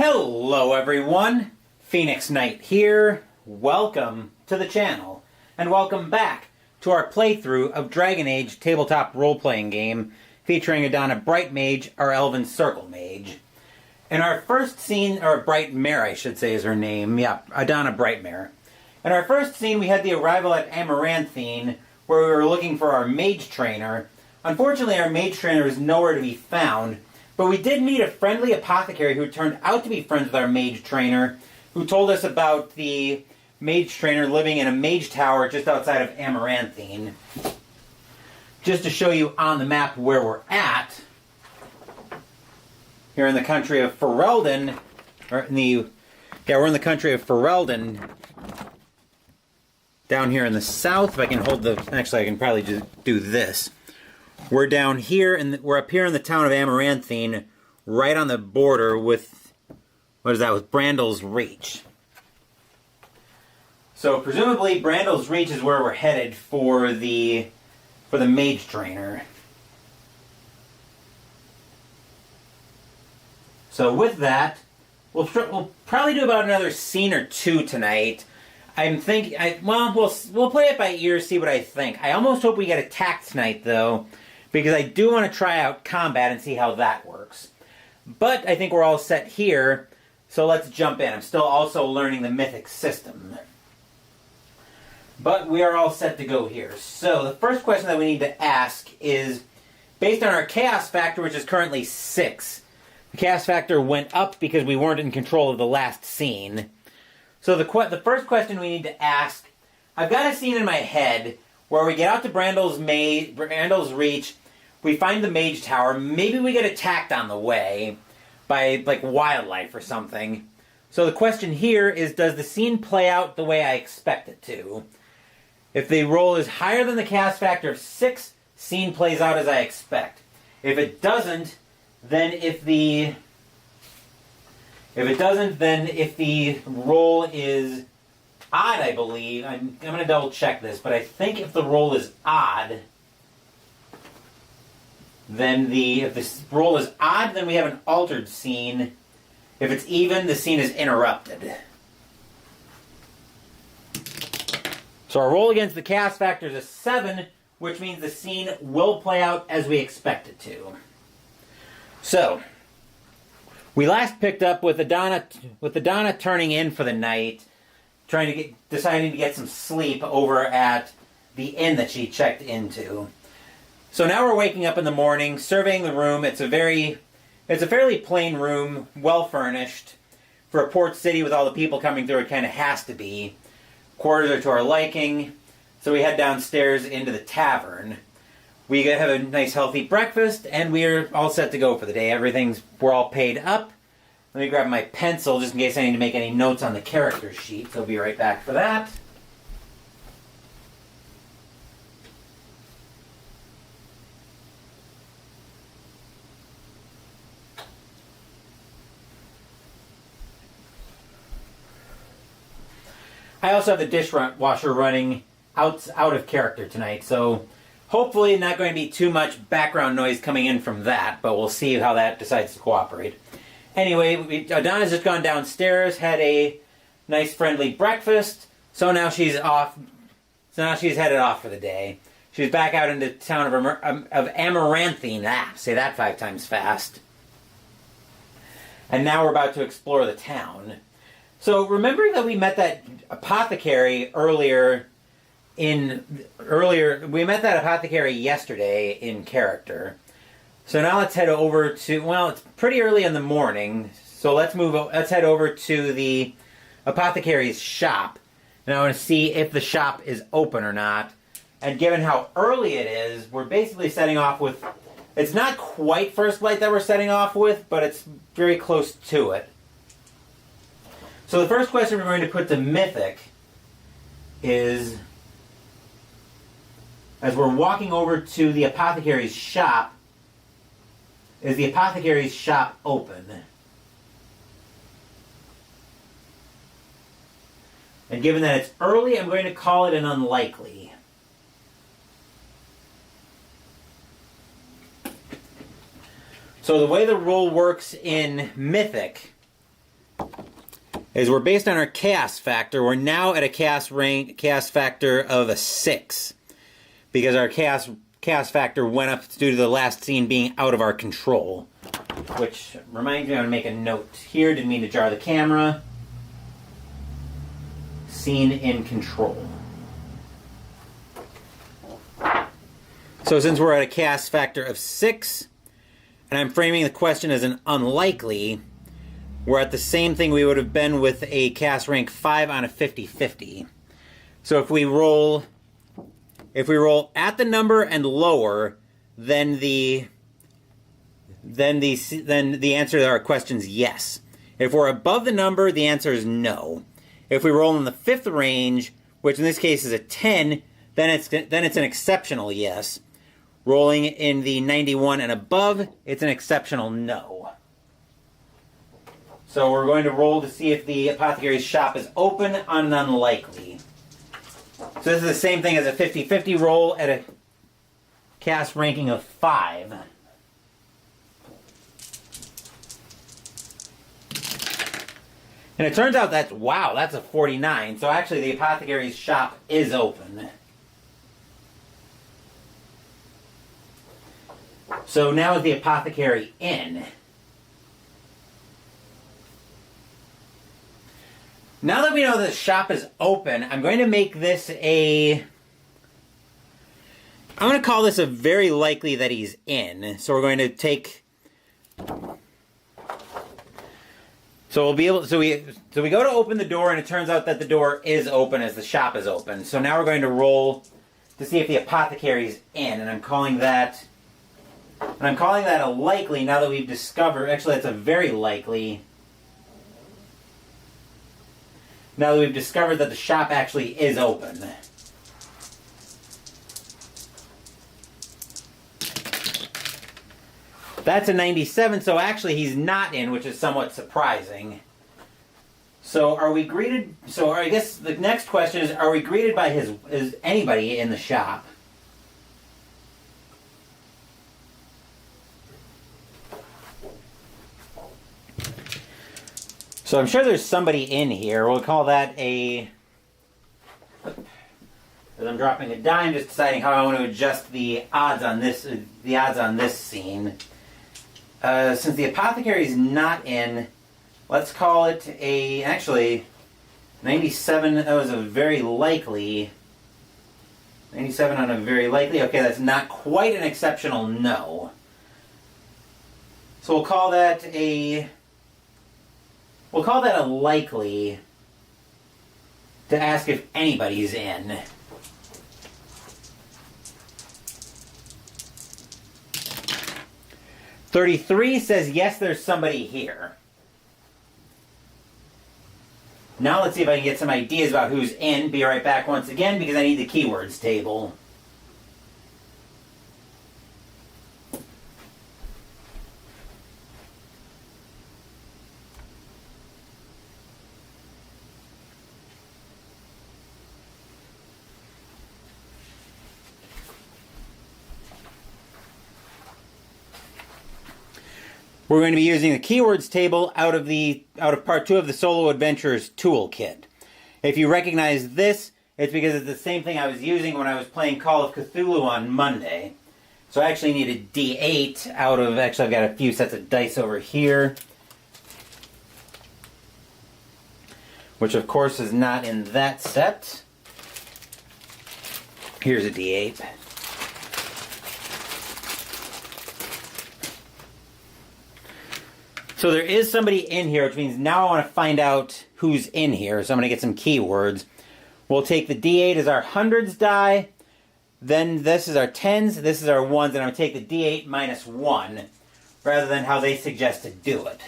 Hello everyone, Phoenix Knight here. Welcome to the channel, and welcome back to our playthrough of Dragon Age tabletop role-playing game featuring Adana Bright Mage, our Elven Circle Mage. In our first scene, or Brightmare I should say is her name, yeah, Adana Brightmare. In our first scene we had the arrival at Amaranthine, where we were looking for our mage trainer. Unfortunately our mage trainer is nowhere to be found, but we did meet a friendly apothecary who turned out to be friends with our mage trainer, who told us about the mage trainer living in a mage tower just outside of Amaranthine. Just to show you on the map where we're at, here in the country of Ferelden, we're in the country of Ferelden, down here in the south. If I can hold the, actually I can probably just do this. We're down here, and we're up here in the town of Amaranthine, right on the border with, what is that, with Brandal's Reach. So presumably Brandal's Reach is where we're headed for the mage trainer. So with that, we'll probably do about another scene or two tonight. I'm thinking, we'll play it by ear, see what I think. I almost hope we get attacked tonight, though, because I do want to try out combat and see how that works. But I think we're all set here, so let's jump in. I'm still also learning the mythic system. But we are all set to go here. So the first question that we need to ask is, based on our chaos factor, which is currently 6, the chaos factor went up because we weren't in control of the last scene. So the first question we need to ask, I've got a scene in my head where we get out to Brandal's Reach, we find the mage tower, maybe we get attacked on the way by, like, wildlife or something. So the question here is, does the scene play out the way I expect it to? If the roll is higher than the chaos factor of 6, scene plays out as I expect. If it doesn't, then if the roll is odd, I believe, I'm going to double check this, but I think if the roll is odd, then if the roll is odd, then we have an altered scene. If it's even, the scene is interrupted. So our roll against the chaos factor is a 7, which means the scene will play out as we expect it to. So, we last picked up with Adana turning in for the night, deciding to get some sleep over at the inn that she checked into. So now we're waking up in the morning, surveying the room. It's a fairly plain room, well furnished. For a port city with all the people coming through, it kind of has to be. Quarters are to our liking, so we head downstairs into the tavern. We have a nice healthy breakfast, and we're all set to go for the day. We're all paid up. Let me grab my pencil just in case I need to make any notes on the character sheet. So I'll be right back for that. I also have the dishwasher running out of character tonight, so hopefully not going to be too much background noise coming in from that, but we'll see how that decides to cooperate. Anyway, Adana's just gone downstairs, had a nice friendly breakfast, so now she's off. So now she's headed off for the day. She's back out into the town of Amaranthine. Say that 5 times fast. And now we're about to explore the town. So remembering that we met that apothecary we met that apothecary yesterday in character. So now let's head over to, it's pretty early in the morning, so let's head over to the apothecary's shop. And I want to see if the shop is open or not. And given how early it is, we're basically setting off with, it's not quite first light that we're setting off with, but it's very close to it. So the first question we're going to put to Mythic is, as we're walking over to the apothecary's shop, is the apothecary's shop open? And given that it's early, I'm going to call it an unlikely. So the way the rule works in Mythic is we're based on our chaos factor. We're now at a chaos factor of a 6 because our chaos factor went up due to the last scene being out of our control. Which reminds me, I'm going to make a note here. Didn't mean to jar the camera. Scene in control. So since we're at a chaos factor of 6, and I'm framing the question as an unlikely, we're at the same thing we would have been with a chaos rank 5 on a 50-50. So if we roll at the number and lower, then the answer to our question is yes. If we're above the number, the answer is no. If we roll in the 5th range, which in this case is a 10, then it's an exceptional yes. Rolling in the 91 and above, it's an exceptional no. So we're going to roll to see if the apothecary's shop is open on an unlikely. So this is the same thing as a 50-50 roll at a cast ranking of 5. And it turns out that's a 49. So actually the apothecary's shop is open. So now is the apothecary in? Now that we know the shop is open, I'm going to make this I'm going to call this a very likely that he's in. So we're going to take... So we'll be able... So we go to open the door, and it turns out that the door is open as the shop is open. So now we're going to roll to see if the apothecary's in, and I'm calling that a likely now that we've discovered... Actually, that's a very likely... Now that we've discovered that the shop actually is open. That's a 97, so actually he's not in, which is somewhat surprising. So are we greeted... So I guess the next question is, are we greeted by is anybody in the shop? So I'm sure there's somebody in here. We'll call that a... As I'm dropping a dime, just deciding how I want to adjust the odds on this scene. Since the apothecary is not in, let's call it a... Actually, 97, that was a very likely... 97 on a very likely. Okay, that's not quite an exceptional no. So we'll call that a... We'll call that a likely to ask if anybody's in. $33 says yes, there's somebody here. Now let's see if I can get some ideas about who's in. Be right back once again because I need the keywords table. We're going to be using the keywords table out of part 2 of the Solo Adventures Toolkit. If you recognize this, it's because it's the same thing I was using when I was playing Call of Cthulhu on Monday. So I actually need a D8 out of... Actually, I've got a few sets of dice over here. Which, of course, is not in that set. Here's a D8. So there is somebody in here, which means now I want to find out who's in here. So I'm going to get some keywords. We'll take the D8 as our hundreds die. Then this is our tens. This is our ones. And I'm going to take the D8 minus 1, rather than how they suggest to do it.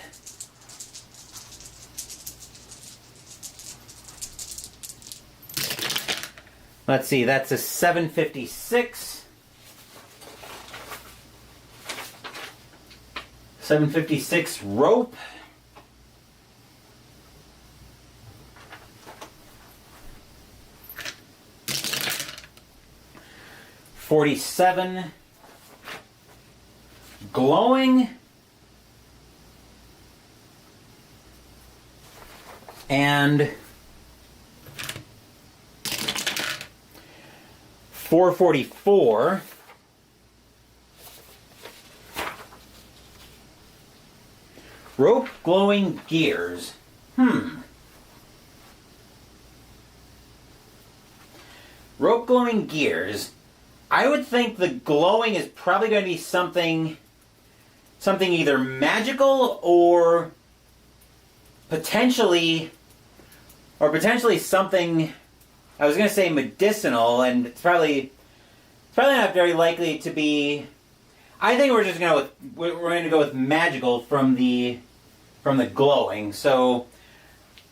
Let's see, that's a 756. 756 rope. $47 glowing. And 444. Rope glowing gears. Rope glowing gears. I would think the glowing is probably going to be something either magical or potentially something, I was going to say medicinal, and it's probably not very likely to be. I think we're going to go with magical from the glowing. So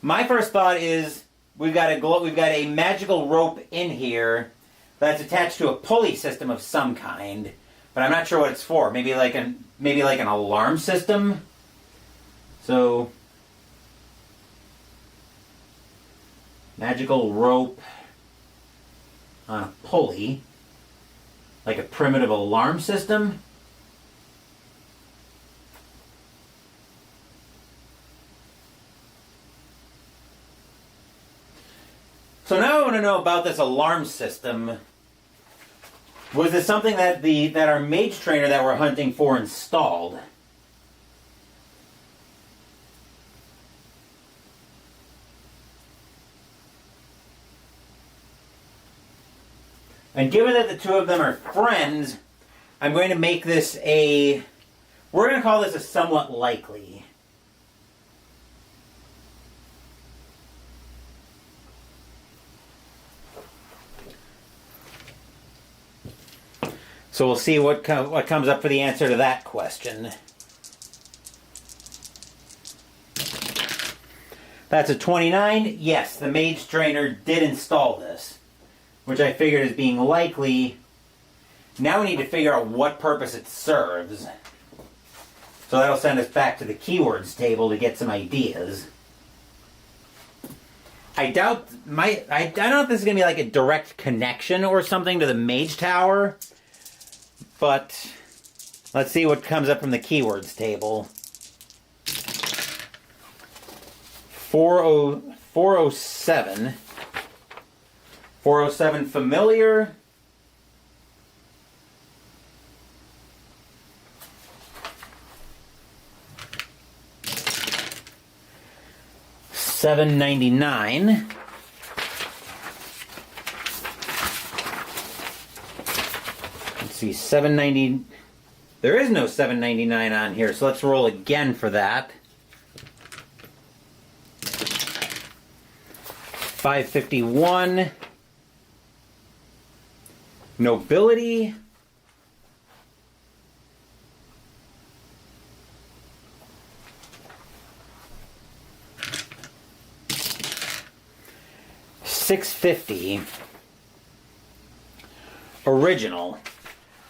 my first thought is we've got a magical rope in here that's attached to a pulley system of some kind, but I'm not sure what it's for. Maybe like an alarm system. So magical rope on a pulley, like a primitive alarm system. So now I want to know about this alarm system. Was this something that our mage trainer that we're hunting for installed? And given that the two of them are friends, I'm going to make this we're going to call this a somewhat likely. So we'll see what comes up for the answer to that question. That's a 29. Yes, the mage trainer did install this, which I figured as being likely. Now we need to figure out what purpose it serves. So that'll send us back to the keywords table to get some ideas. I don't know if this is going to be like a direct connection or something to the mage tower, but let's see what comes up from the keywords table. 407. 407 familiar. $7.99. Let's see, $7.90. There is no $7.99 on here, so let's roll again for that. $5.51. Nobility. $6.50. Original.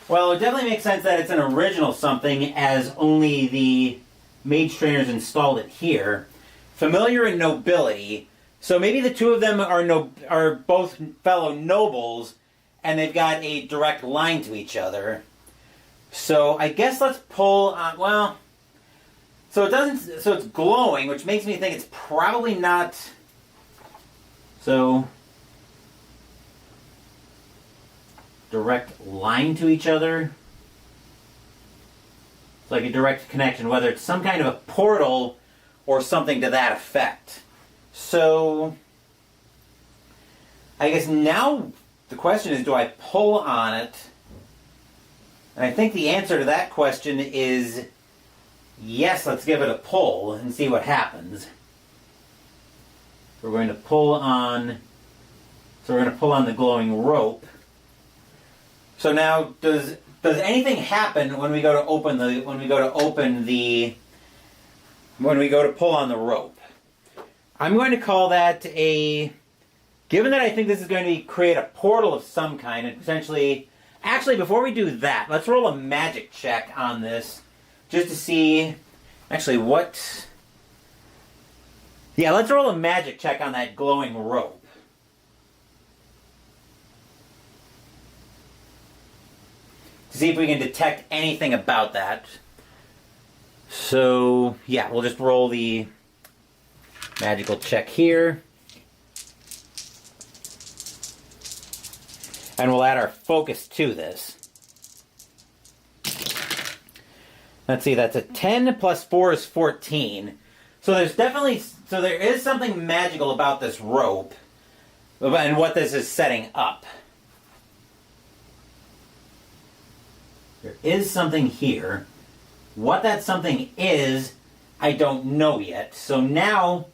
Well, it definitely makes sense that it's an original something, as only the mage trainers installed it here. Familiar and nobility. So maybe the two of them are both fellow nobles, and they've got a direct line to each other. So I guess let's pull on. Well, so it doesn't. So it's glowing, which makes me think it's probably not. So direct line to each other. It's like a direct connection, whether it's some kind of a portal or something to that effect. So I guess now the question is, do I pull on it? And I think the answer to that question is yes, let's give it a pull and see what happens. We're going to pull on the glowing rope. So now does anything happen when we go to pull on the rope? I'm going to call that given that I think this is going to create a portal of some kind and potentially, actually before we do that, let's roll a magic check on this just to see actually what. Yeah, let's roll a magic check on that glowing rope. To see if we can detect anything about that. So, yeah, we'll just roll the Magical check here. And we'll add our focus to this. Let's see, that's a 10 plus 4 is 14. So there is something magical about this rope and what this is setting up. There is something here. What that something is, I don't know yet. So now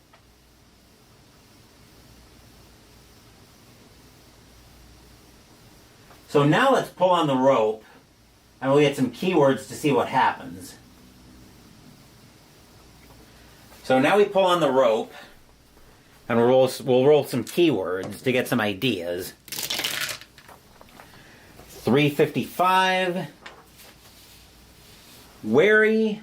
let's pull on the rope and we'll get some keywords to see what happens. So now we pull on the rope and we'll roll some keywords to get some ideas. 355. Wary.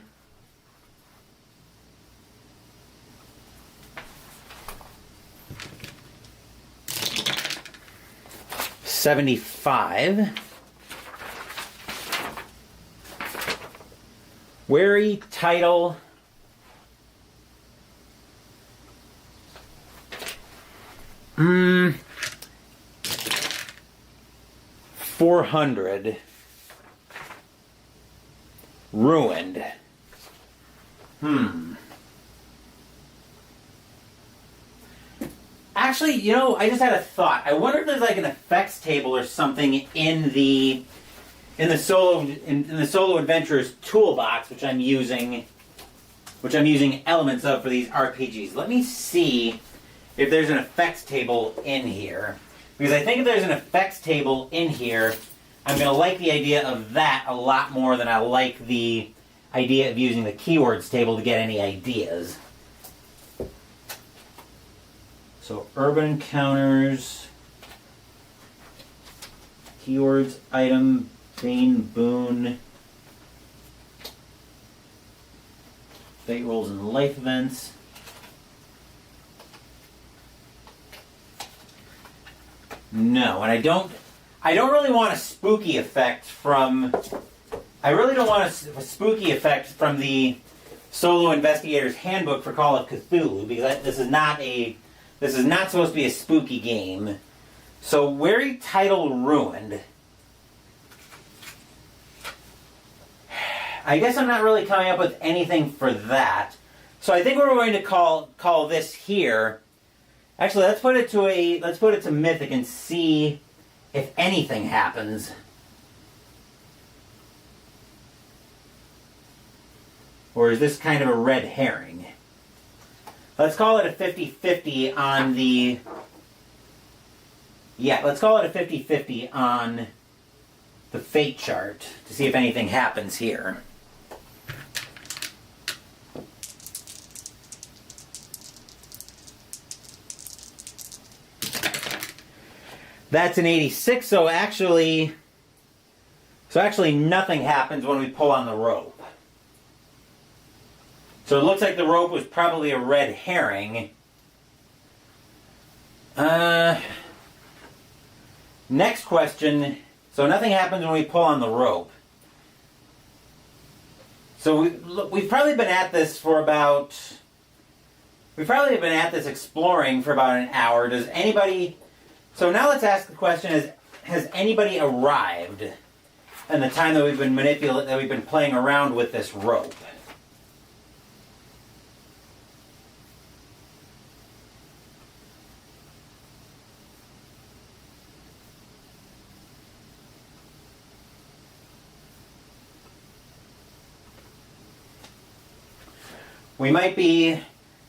$75. Wary title. $400. Ruined. Actually, you know, I just had a thought. I wonder if there's like an effects table or something in the solo adventurers toolbox, which I'm using elements of for these RPGs. Let me see if there's an effects table in here, because I think if there's an effects table in here, I'm going to like the idea of that a lot more than I like the idea of using the keywords table to get any ideas. So, urban encounters, keywords, item, bane, boon, fate rolls and life events. No, and I don't really want a spooky effect from. I really don't want a spooky effect from the Solo Investigator's Handbook for Call of Cthulhu, because this is not supposed to be a spooky game. So, Wary title ruined. I guess I'm not really coming up with anything for that. So I think we're going to call this here. Actually, let's put it to Mythic and see if anything happens. Or is this kind of a red herring? Let's call it a 50-50 on the... Yeah, let's call it a 50-50 on the fate chart to see if anything happens here. That's an 86, so actually nothing happens when we pull on the rope. So it looks like the rope was probably a red herring. Next question. So nothing happens when we pull on the rope. So we've probably been at this exploring for about an hour. Does anybody... So now let's ask the question, has anybody arrived in the time that we've been playing around with this rope?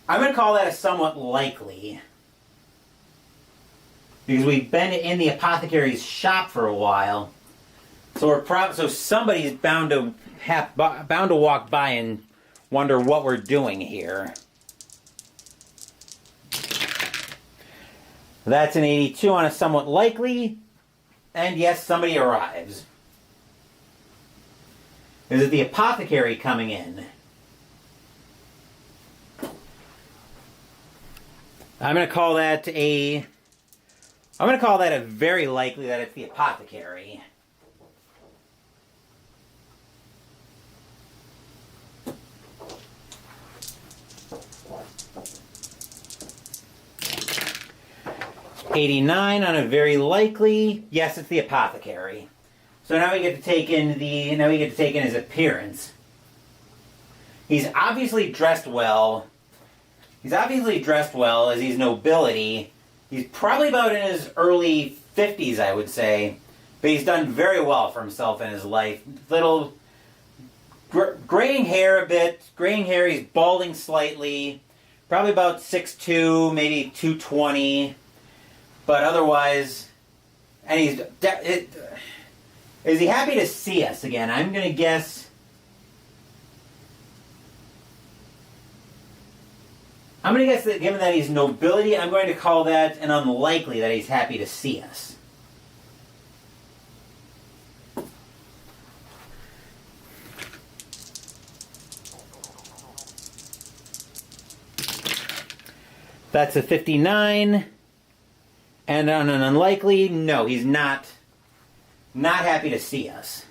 I'm going to call that a somewhat likely. Because we've been in the apothecary's shop for a while. So somebody's bound to walk by and wonder what we're doing here. That's an 82 on a somewhat likely. And yes, somebody arrives. Is it the apothecary coming in? I'm going to call that a very likely that it's the apothecary. 89 on a very likely. Yes, it's the apothecary. So now we get to take in his appearance. He's obviously dressed well. As he's nobility. He's probably about in his early 50s, I would say. But he's done very well for himself in his life. Little graying hair a bit. He's balding slightly. Probably about 6'2", maybe 220. But otherwise, and is he happy to see us again? I'm going to guess. That given that he's nobility, I'm going to call that an unlikely that he's happy to see us. That's a 59. And on an unlikely, no, he's not happy to see us.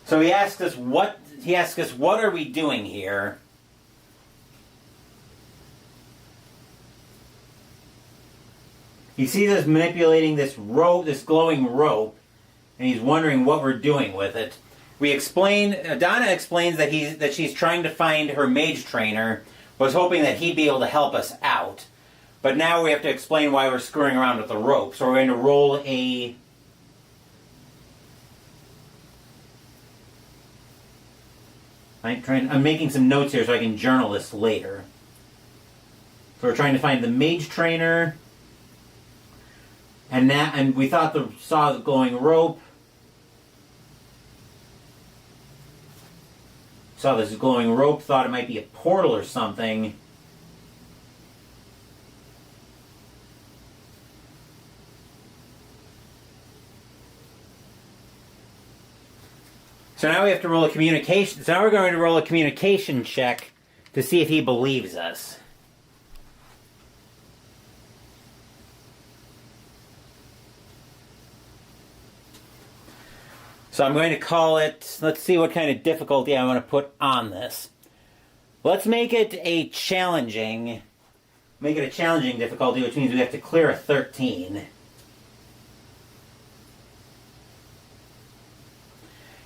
So he asks us what are we doing here? He sees us manipulating this glowing rope, and he's wondering what we're doing with it. Donna explains that she's trying to find her mage trainer, was hoping that he'd be able to help us out. But now we have to explain why we're screwing around with the rope. So we're going to roll a... I'm making some notes here so I can journal this later. So we're trying to find the mage trainer. And we saw the glowing rope. Saw this glowing rope, thought it might be a portal or something. So now we have to roll a communication. So now we're going to roll a communication check to see if he believes us. So I'm going to call it, let's see what kind of difficulty I want to put on this. Let's make it a challenging difficulty, which means we have to clear a 13.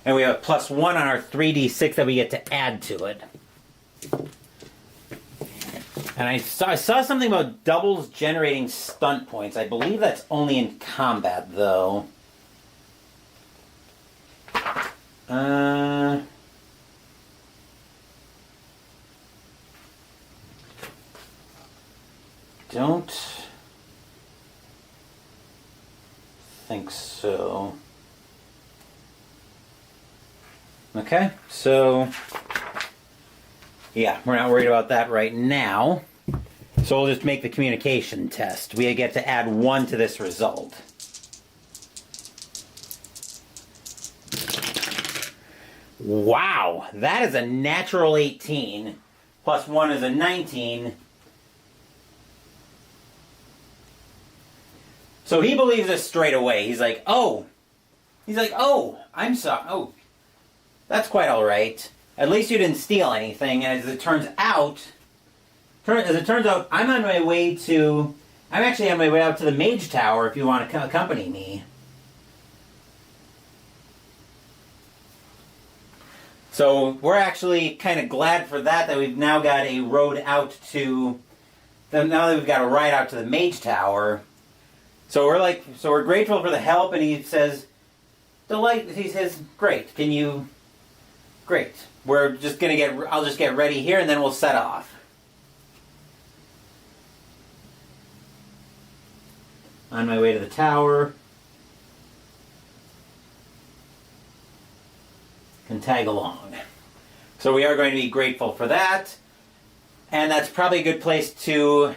And we have a +1 on our 3d6 that we get to add to it. And I saw something about doubles generating stunt points. I believe that's only in combat, though. Don't think so. Okay, so yeah, we're not worried about that right now. So we'll just make the communication test. We get to add 1 to this result. Wow, that is a natural 18. +1 is a 19. So he believes us straight away. He's like, oh, I'm sorry. Oh, that's quite all right. At least you didn't steal anything. And as it turns out, I'm actually on my way out to the mage tower if you want to accompany me. So we're actually kind of glad for that we've now got a road out to, now that we've got a ride out to the mage tower. So we're grateful for the help, and he says, great, great. We're just I'll just get ready here and then we'll set off. On my way to the tower. Can tag along. So we are going to be grateful for that. And that's probably a good place to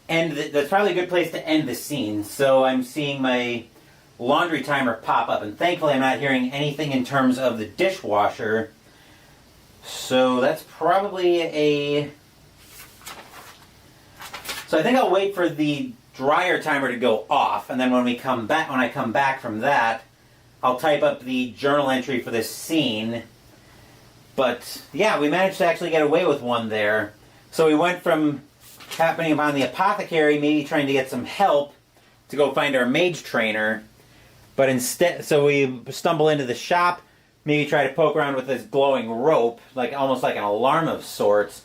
end the scene. So I'm seeing my laundry timer pop up, and thankfully I'm not hearing anything in terms of the dishwasher. So that's probably So I think I'll wait for the dryer timer to go off, and then when I come back from that, I'll type up the journal entry for this scene. But yeah, we managed to actually get away with one there. So we went from happening upon the apothecary maybe trying to get some help to go find our mage trainer. But instead, so we stumble into the shop, maybe try to poke around with this glowing rope, like almost like an alarm of sorts.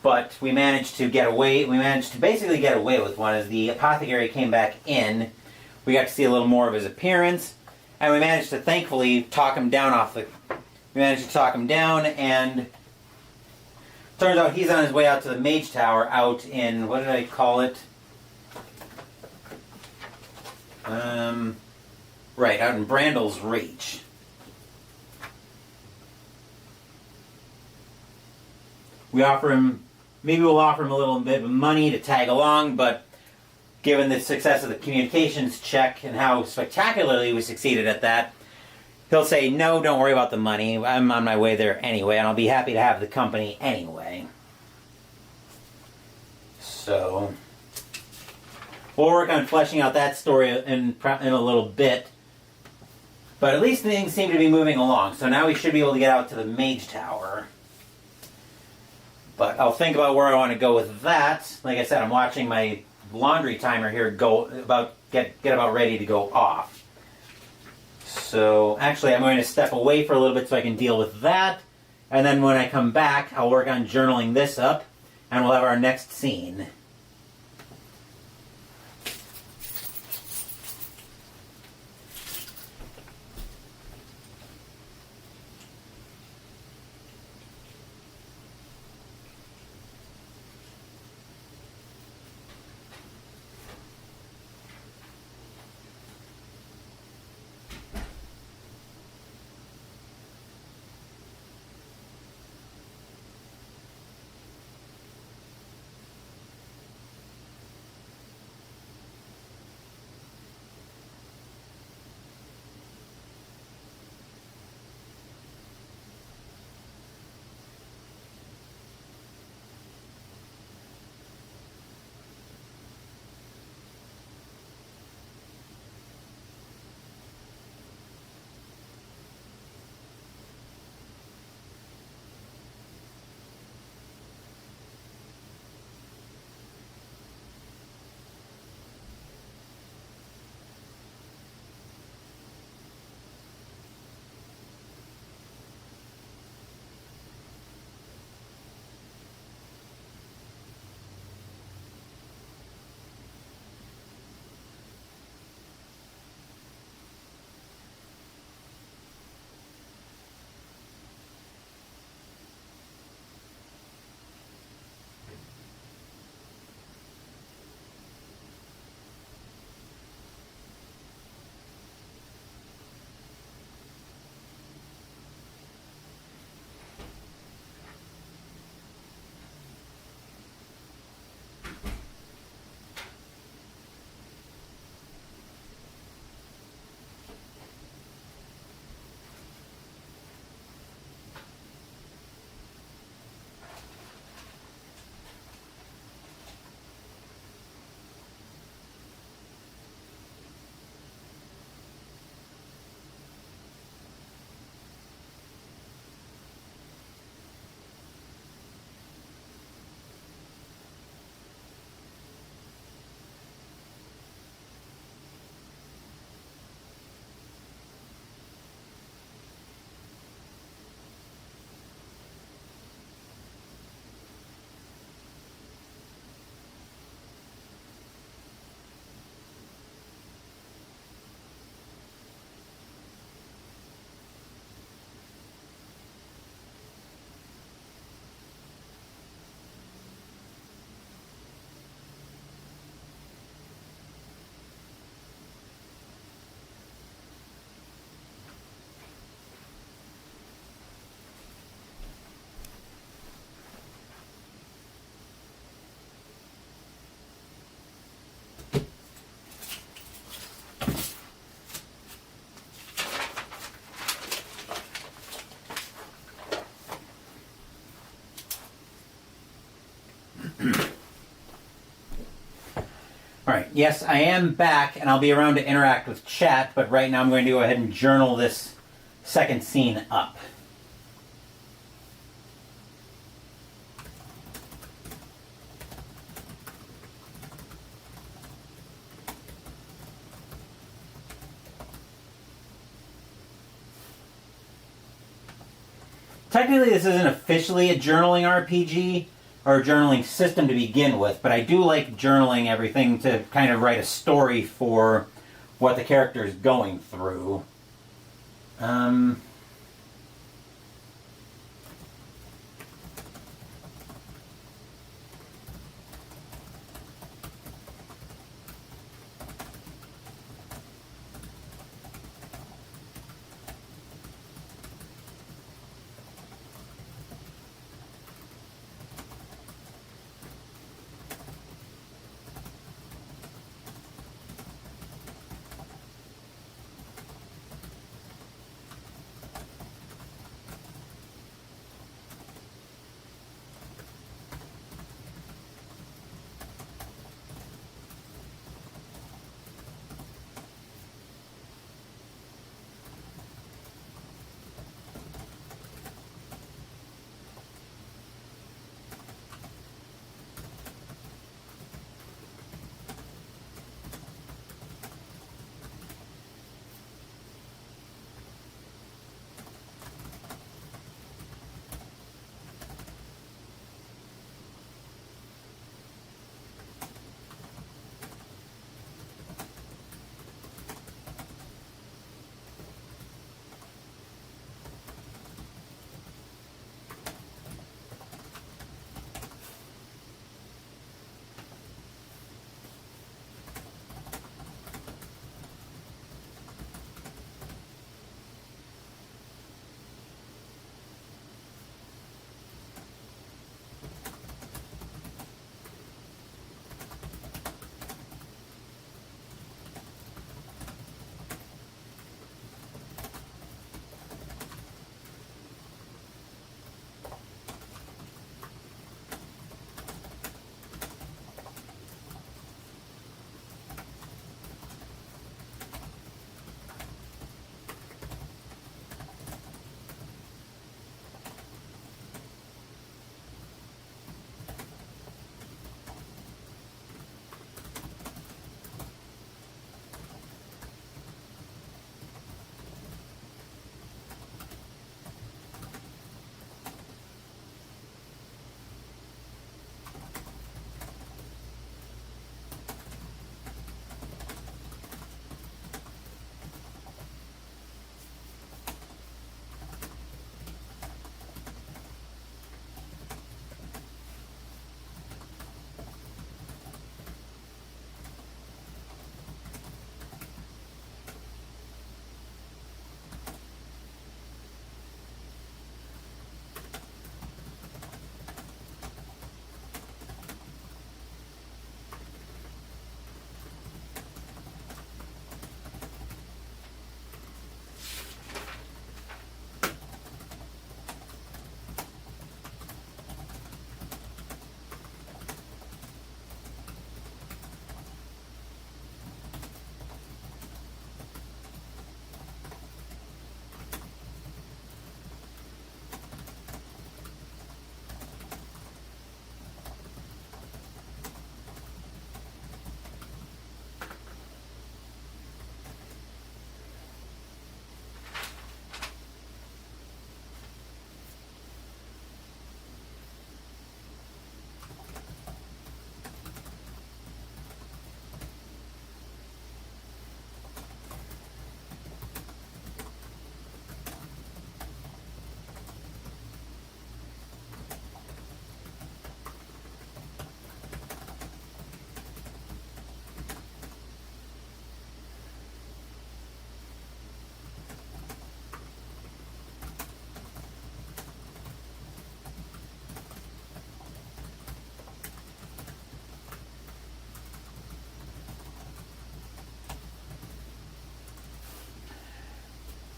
But we managed to get away. We managed to basically get away with one as the apothecary came back in. We got to see a little more of his appearance, and we managed to thankfully talk him down We managed to talk him down, and turns out he's on his way out to the mage tower out in, what did I call it? Right, out in Brandal's Reach. Maybe we'll offer him a little bit of money to tag along, but given the success of the communications check and how spectacularly we succeeded at that, he'll say, no, don't worry about the money. I'm on my way there anyway, and I'll be happy to have the company anyway. So, we'll work on fleshing out that story in a little bit. But at least things seem to be moving along. So now we should be able to get out to the mage tower. But I'll think about where I want to go with that. Like I said, I'm watching my laundry timer here get about ready to go off. So actually I'm going to step away for a little bit so I can deal with that. And then when I come back, I'll work on journaling this up, and we'll have our next scene. Alright, yes, I am back, and I'll be around to interact with chat, but right now I'm going to go ahead and journal this second scene up. technically this isn't officially a journaling RPG or a journaling system to begin with, but I do like journaling everything to kind of write a story for what the character is going through.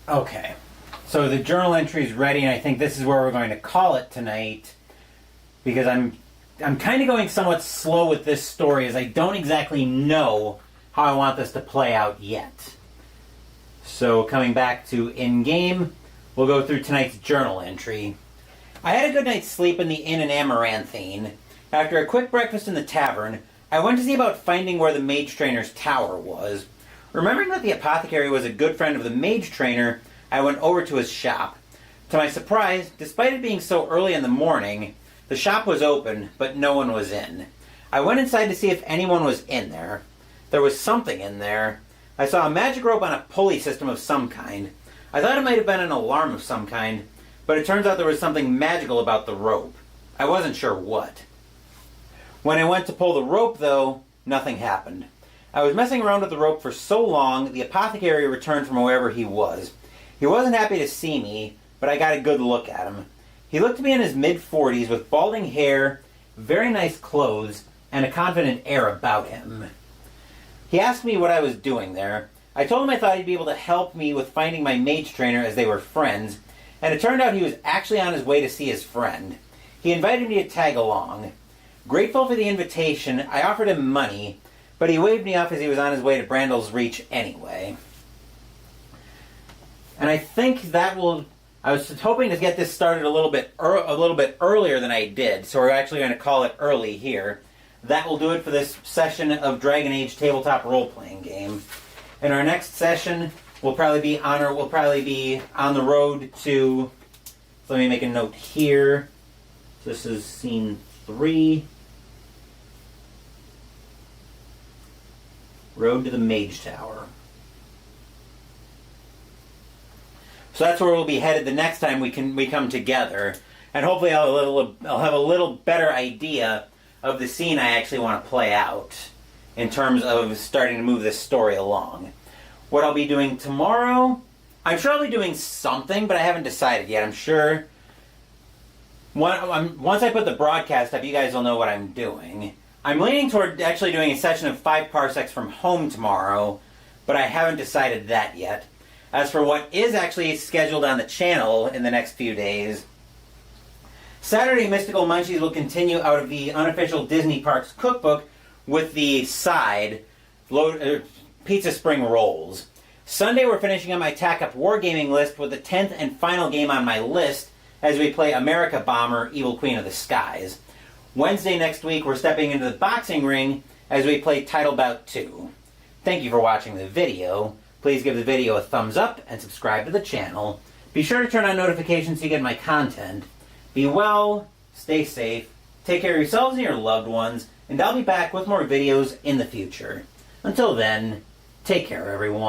Okay, so the journal entry is ready, and I think this is where we're going to call it tonight, because I'm kind of going somewhat slow with this story, as I don't exactly know how I want this to play out yet. So coming back to in-game, we'll go through tonight's journal entry. I had a good night's sleep in the inn in Amaranthine. After a quick breakfast in the tavern, I went to see about finding where the mage trainer's tower was. Remembering that the apothecary was a good friend of the mage trainer, I went over to his shop. To my surprise, despite it being so early in the morning, the shop was open, but no one was in. I went inside to see if anyone was in there. There was something in there. I saw a magic rope on a pulley system of some kind. I thought it might have been an alarm of some kind, but it turns out there was something magical about the rope. I wasn't sure what. When I went to pull the rope, though, nothing happened. I was messing around with the rope for so long, the apothecary returned from wherever he was. He wasn't happy to see me, but I got a good look at him. He looked to be in his mid-40s with balding hair, very nice clothes, and a confident air about him. He asked me what I was doing there. I told him I thought he'd be able to help me with finding my mage trainer as they were friends, and it turned out he was actually on his way to see his friend. He invited me to tag along. Grateful for the invitation, I offered him money, but he waved me off as he was on his way to Brandal's Reach anyway. And I think that will... I was hoping to get this started a little bit earlier than I did, so we're actually going to call it early here. That will do it for this session of Dragon Age tabletop role-playing game. In our next session, we'll probably be on the road to... Let me make a note here. This is scene 3. Road to the Mage Tower. So that's where we'll be headed the next time we come together, and hopefully I'll have a little better idea of the scene I actually want to play out in terms of starting to move this story along. What I'll be doing tomorrow, I'm sure I'll be doing something, but I haven't decided yet. I'm sure once I put the broadcast up, you guys will know what I'm doing. I'm leaning toward actually doing a session of 5 parsecs from home tomorrow, but I haven't decided that yet. As for what is actually scheduled on the channel in the next few days, Saturday Mystical Munchies will continue out of the unofficial Disney Parks cookbook with the side, Pizza Spring Rolls. Sunday we're finishing on my Tack Up Wargaming list with the 10th and final game on my list as we play America Bomber, Evil Queen of the Skies. Wednesday next week we're stepping into the boxing ring as we play Title Bout 2. Thank you for watching the video. Please give the video a thumbs up and subscribe to the channel. Be sure to turn on notifications so you get my content. Be well, stay safe, take care of yourselves and your loved ones, and I'll be back with more videos in the future. Until then, take care everyone.